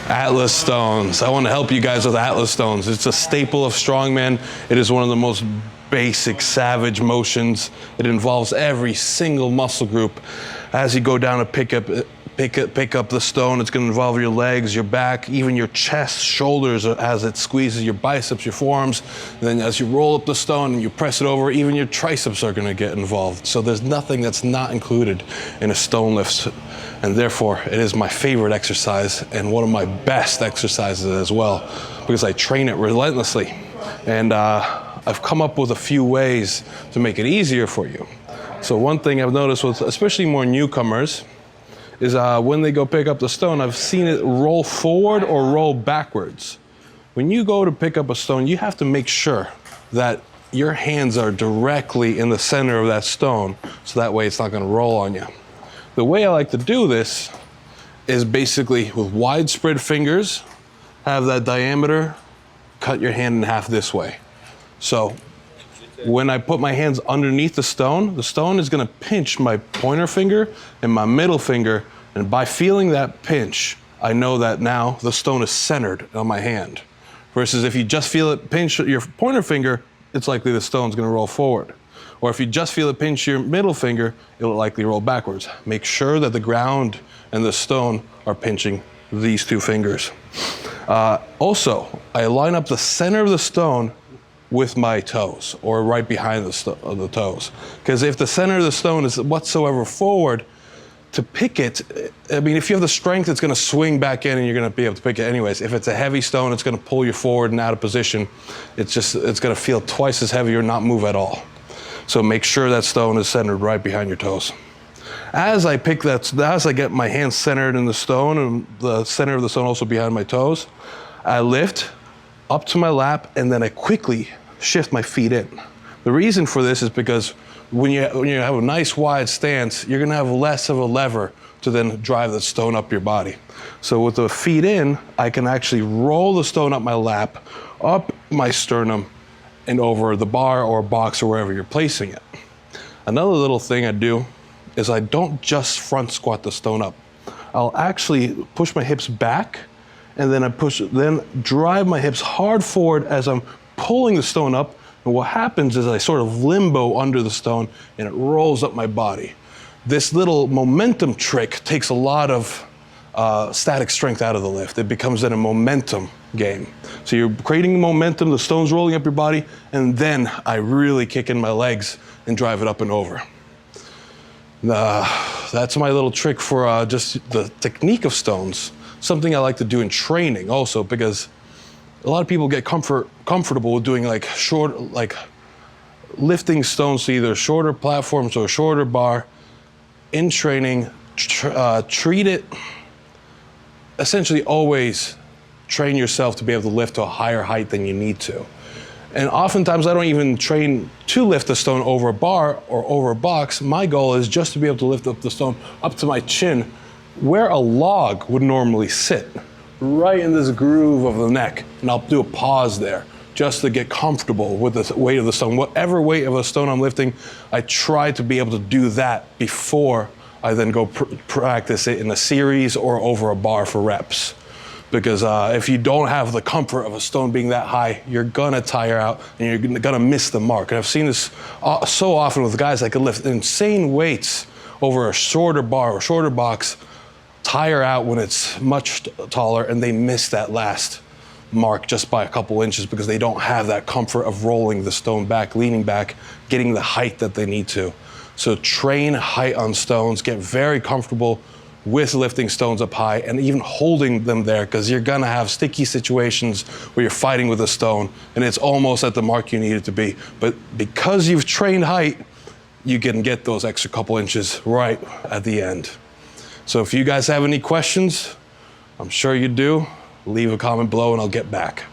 Atlas stones. I want to help you guys with Atlas stones. It's a staple of Strongman. It is one of the most basic, savage motions. It involves every single muscle group. As you go down to pick up the stone, it's going to involve your legs, your back, even your chest, shoulders, as it squeezes your biceps, your forearms. And then as you roll up the stone and you press it over, even your triceps are going to get involved. So there's nothing that's not included in a stone lift. And therefore, it is my favorite exercise and one of my best exercises as well, because I train it relentlessly. And I've come up with a few ways to make it easier for you. So one thing I've noticed with especially more newcomers is when they go pick up the stone, I've seen it roll forward or roll backwards. When you go to pick up a stone, you have to make sure that your hands are directly in the center of that stone, so that way it's not going to roll on you. The way I like to do this is basically with widespread fingers, have that diameter, cut your hand in half this way. So when I put my hands underneath the stone is going to pinch my pointer finger and my middle finger, and by feeling that pinch, I know that now the stone is centered on my hand. Versus if you just feel it pinch your pointer finger, it's likely the stone's going to roll forward. Or if you just feel it pinch your middle finger, it'll likely roll backwards. Make sure that the ground and the stone are pinching these two fingers. Also, I line up the center of the stone with my toes, or right behind the toes. Because if the center of the stone is whatsoever forward, to pick it, I mean, if you have the strength, it's going to swing back in and you're going to be able to pick it anyways. If it's a heavy stone, it's going to pull you forward and out of position. It's going to feel twice as heavy or not move at all. So make sure that stone is centered right behind your toes. As I get my hands centered in the stone and the center of the stone also behind my toes, I lift up to my lap and then I quickly shift my feet in. The reason for this is because when you have a nice wide stance, you're going to have less of a lever to then drive the stone up your body. So with the feet in, I can actually roll the stone up my lap, up my sternum, and over the bar or box or wherever you're placing it. Another little thing I do is I don't just front squat the stone up. I'll actually push my hips back, and then then drive my hips hard forward as I'm pulling the stone up. And what happens is I sort of limbo under the stone and it rolls up my body. This little momentum trick takes a lot of static strength out of the lift. It becomes then a momentum game. So you're creating momentum, the stone's rolling up your body, and then I really kick in my legs and drive it up and over. That's my little trick for just the technique of stones. Something I like to do in training also, because a lot of people get comfortable with doing lifting stones to either shorter platforms or a shorter bar. In training, treat it, essentially always train yourself to be able to lift to a higher height than you need to. And oftentimes I don't even train to lift the stone over a bar or over a box. My goal is just to be able to lift up the stone up to my chin, where a log would normally sit, right in this groove of the neck. And I'll do a pause there just to get comfortable with the weight of the stone. Whatever weight of a stone I'm lifting, I try to be able to do that before I then go practice it in a series or over a bar for reps. Because if you don't have the comfort of a stone being that high, you're gonna tire out and you're gonna miss the mark. And I've seen this so often with guys that can lift insane weights over a shorter bar or shorter box, tire out when it's much taller, and they miss that last mark just by a couple inches because they don't have that comfort of rolling the stone back, leaning back, getting the height that they need to. So train height on stones, get very comfortable with lifting stones up high and even holding them there, because you're gonna have sticky situations where you're fighting with a stone and it's almost at the mark you need it to be. But because you've trained height, you can get those extra couple inches right at the end. So if you guys have any questions, I'm sure you do, leave a comment below and I'll get back.